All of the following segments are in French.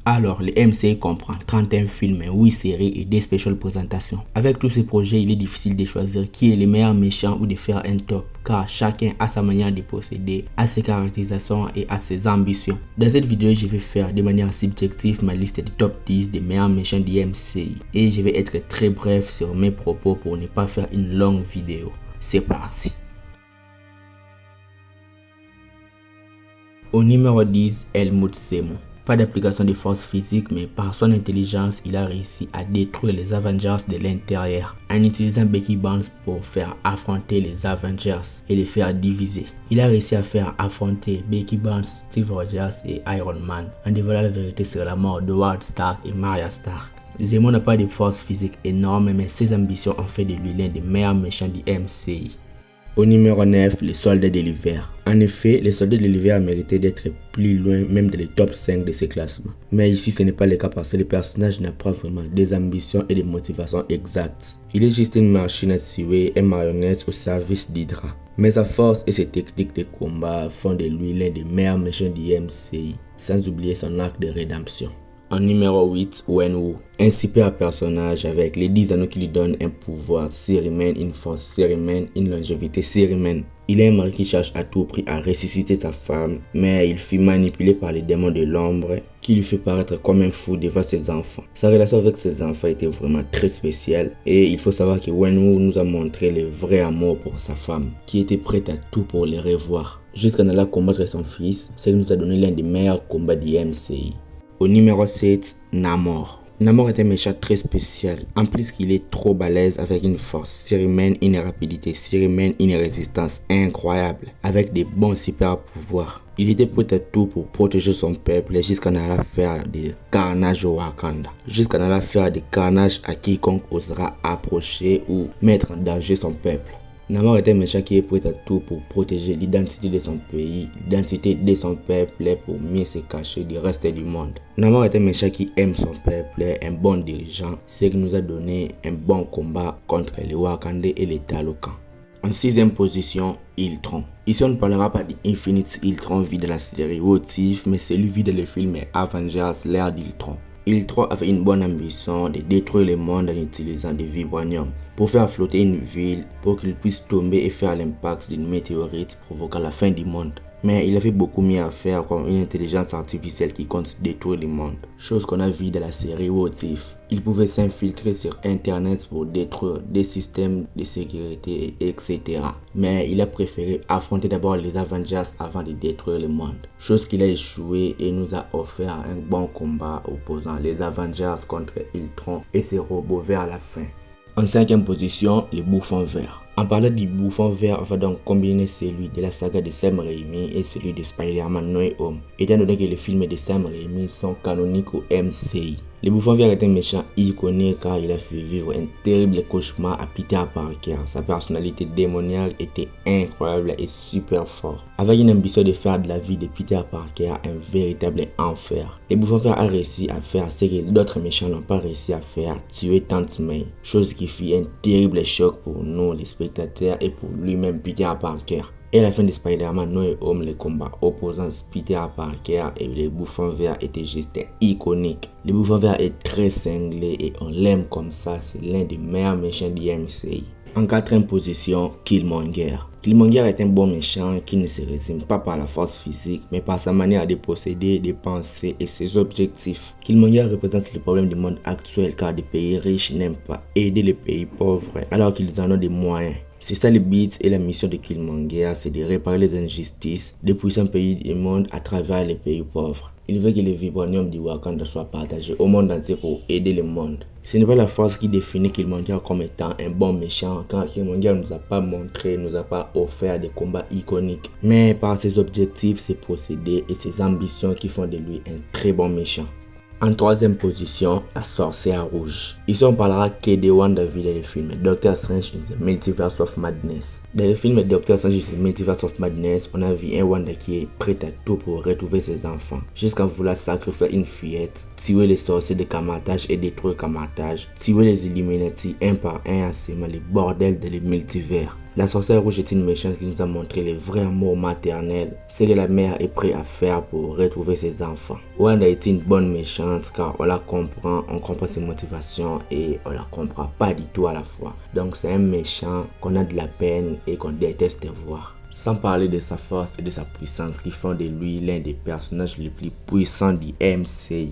Alors, le MCU comprend 31 films, 8 séries et des special présentations. Avec tous ces projets, il est difficile de choisir qui est le meilleur méchant ou de faire un top, car chacun a sa manière de procéder, a ses caractérisations et a ses ambitions. Dans cette vidéo, je vais faire de manière subjective ma liste des top 10 des meilleurs méchants du MCU. Et je vais être très bref sur mes propos pour ne pas faire une longue vidéo. C'est parti. Au numéro 10, Helmut Zemo. Pas d'application de force physique, mais par son intelligence, il a réussi à détruire les Avengers de l'intérieur en utilisant Bucky Barnes pour faire affronter les Avengers et les faire diviser. Il a réussi à faire affronter Bucky Barnes, Steve Rogers et Iron Man en dévoilant la vérité sur la mort de Howard Stark et Maria Stark. Zemo n'a pas de force physique énorme, mais ses ambitions ont fait de lui l'un des meilleurs méchants du MCU. Au numéro 9, les soldats de l'hiver. En effet, les soldats de l'hiver méritaient d'être plus loin, même dans les top 5 de ces classements. Mais ici, ce n'est pas le cas parce que le personnage n'a pas vraiment des ambitions et des motivations exactes. Il est juste une machine à tuer, une marionnette au service d'Hydra. Mais sa force et ses techniques de combat font de lui l'un des meilleurs méchants du MCU, sans oublier son arc de rédemption. En numéro 8, Wenwu. Un super personnage avec les 10 anneaux qui lui donnent un pouvoir surhumain, une force surhumaine, une longévité surhumaine. Il est un mari qui cherche à tout prix à ressusciter sa femme, mais il fut manipulé par les démons de l'ombre qui lui fait paraître comme un fou devant ses enfants. Sa relation avec ses enfants était vraiment très spéciale et il faut savoir que Wenwu nous a montré le vrai amour pour sa femme, qui était prête à tout pour les revoir. Jusqu'à aller combattre son fils, ce qui nous a donné l'un des meilleurs combats du MCU. Au numéro 7, Namor. Namor est un méchant très spécial, en plus qu'il est trop balèze avec une force surhumaine, une rapidité surhumaine, une résistance incroyable, avec des bons super pouvoirs. Il était prêt à tout pour protéger son peuple jusqu'à aller faire des carnages au Wakanda. Jusqu'à aller faire des carnages à quiconque osera approcher ou mettre en danger son peuple. Namor est un méchant qui est prêt à tout pour protéger l'identité de son pays, l'identité de son peuple pour mieux se cacher du reste du monde. Namor est un méchant qui aime son peuple, un bon dirigeant, ce qui nous a donné un bon combat contre les Wakandais et les Talokan. En 6e position, Ultron. Ici on ne parlera pas d'Infinite Ultron vu de la série What If, mais celui vu dans le film Avengers, l'ère d'Ultron. Ultron avait une bonne ambition de détruire le monde en utilisant des vibraniums pour faire flotter une ville pour qu'il puisse tomber et faire l'impact d'une météorite provoquant la fin du monde. Mais il avait beaucoup mieux à faire comme une intelligence artificielle qui compte détruire le monde, chose qu'on a vu dans la série What If. Il pouvait s'infiltrer sur internet pour détruire des systèmes de sécurité, etc. Mais il a préféré affronter d'abord les Avengers avant de détruire le monde. Chose qu'il a échoué et nous a offert un bon combat opposant les Avengers contre Ultron et ses robots vers la fin. En 5e position, le bouffon vert. En parlant du bouffon vert, on va donc combiner celui de la saga de Sam Raimi et celui de Spider-Man No Way Home, étant donné que les films de Sam Raimi sont canoniques au MCU. Le bouffon vert est un méchant iconique car il a fait vivre un terrible cauchemar à Peter Parker. Sa personnalité démoniaque était incroyable et super fort, avec une ambition de faire de la vie de Peter Parker un véritable enfer. Le bouffon vert a réussi à faire ce que d'autres méchants n'ont pas réussi à faire, tuer Tante May, chose qui fit un terrible choc pour nous les spectateurs et pour lui-même Peter Parker. Et à la fin de Spider-Man No Way Home, le combat opposant Peter Parker et le bouffon vert était juste iconique. Le bouffon vert est très cinglé et on l'aime comme ça, c'est l'un des meilleurs méchants du MCU. En 4e position, Killmonger. Killmonger est un bon méchant qui ne se résume pas par la force physique, mais par sa manière de posséder, de penser et ses objectifs. Killmonger représente le problème du monde actuel car les pays riches n'aiment pas aider les pays pauvres alors qu'ils en ont des moyens. C'est ça le but et la mission de Killmonger, c'est de réparer les injustices des puissants pays du monde à travers les pays pauvres. Il veut que le vibranium du Wakanda soit partagé au monde entier pour aider le monde. Ce n'est pas la force qui définit Killmonger comme étant un bon méchant, car Killmonger ne nous a pas montré, ne nous a pas offert des combats iconiques, mais par ses objectifs, ses procédés et ses ambitions qui font de lui un très bon méchant. En 3e position, la sorcière rouge. Ici on parlera que de WandaVision dans le film Doctor Strange in the Multiverse of Madness. Dans le film Doctor Strange in the Multiverse of Madness, on a vu un Wanda qui est prêt à tout pour retrouver ses enfants, jusqu'à vouloir sacrifier une fillette, tuer les sorciers de Kamar-Taj et détruire Kamar-Taj, tuer les Illuminati un par un à semer le bordel de les multivers. La sorcière rouge est une méchante qui nous a montré le vrai amour maternel, ce que la mère est prête à faire pour retrouver ses enfants. Wanda est une bonne méchante car on la comprend, on comprend ses motivations et on la comprend pas du tout à la fois. Donc c'est un méchant qu'on a de la peine et qu'on déteste voir. Sans parler de sa force et de sa puissance qui font de lui l'un des personnages les plus puissants du MCU.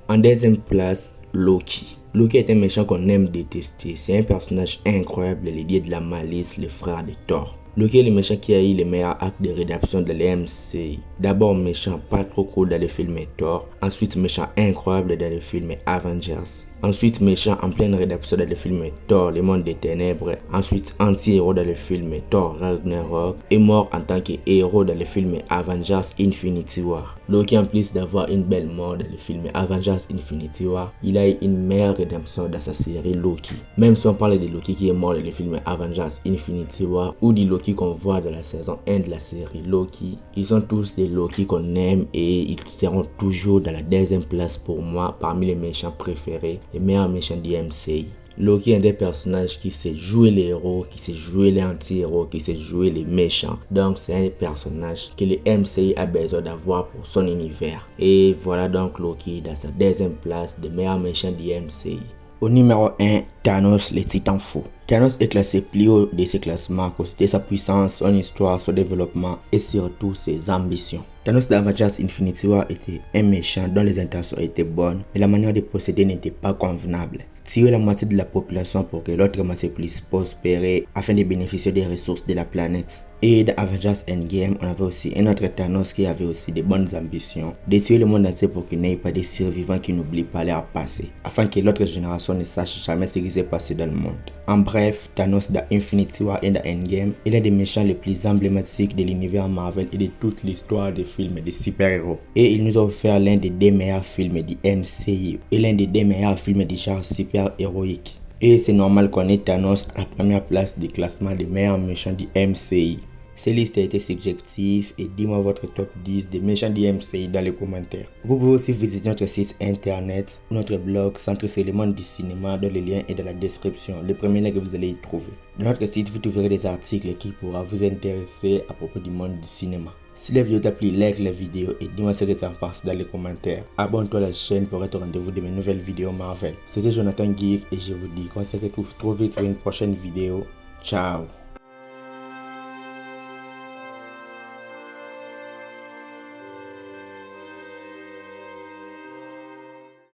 En deuxième place, Loki. Loki est un méchant qu'on aime détester. C'est un personnage incroyable, le dieu de la malice, le frère de Thor. Loki est le méchant qui a eu les meilleurs actes de rédemption de l'MCU. D'abord méchant pas trop cool dans le film Thor. Ensuite méchant incroyable dans le film Avengers. Ensuite méchant en pleine rédemption dans le film Thor, le monde des ténèbres. Ensuite anti-héros dans le film Thor Ragnarok. Et mort en tant que héros dans le film Avengers Infinity War. Loki, en plus d'avoir une belle mort dans le film Avengers Infinity War, il a eu une meilleure rédemption dans sa série Loki. Même si on parle de Loki qui est mort dans le film Avengers Infinity War ou du Loki qu'on voit dans la saison 1 de la série Loki, ils sont tous des Loki qu'on aime et ils seront toujours dans la deuxième place pour moi parmi les méchants préférés, les meilleurs méchants du MCU. Loki est un des personnages qui sait jouer les héros, qui sait jouer les anti-héros, qui sait jouer les méchants. Donc c'est un personnage que le MCU a besoin d'avoir pour son univers. Et voilà donc Loki dans sa deuxième place des meilleurs méchants du MCU. Au numéro 1, Thanos, le titan faux. Thanos est classé plus haut de ses classements à cause de sa puissance, son histoire, son développement et surtout ses ambitions. Thanos d'Avengers Infinity War était un méchant dont les intentions étaient bonnes mais la manière de procéder n'était pas convenable. Tuer la moitié de la population pour que l'autre moitié puisse prospérer afin de bénéficier des ressources de la planète. Et dans Avengers Endgame, on avait aussi un autre Thanos qui avait aussi de bonnes ambitions de tuer le monde entier pour qu'il n'y ait pas de survivants qui n'oublient pas leur passé, afin que l'autre génération ne sache jamais ce qui s'est passé dans le monde. En bref, Thanos dans Infinity War et dans Endgame, il est des méchants les plus emblématiques de l'univers Marvel et de toute l'histoire des films de super-héros. Et il nous a offert l'un des deux meilleurs films du MCU et l'un des deux meilleurs films du genre super-héroïque. Et c'est normal qu'on ait Thanos à la première place du classement des meilleurs méchants du MCU. Cette liste a été subjective et dis-moi votre top 10 des méchants du MCU dans les commentaires. Vous pouvez aussi visiter notre site internet ou notre blog centré sur le monde du cinéma dont le lien est dans la description, le premier lien que vous allez y trouver. Dans notre site, vous trouverez des articles qui pourront vous intéresser à propos du monde du cinéma. Si la vidéo t'a plu, like la vidéo et dis-moi ce que tu en penses dans les commentaires. Abonne-toi à la chaîne pour être au rendez-vous de mes nouvelles vidéos Marvel. C'était Jonathan Geek et je vous dis qu'on se retrouve trop vite sur une prochaine vidéo. Ciao!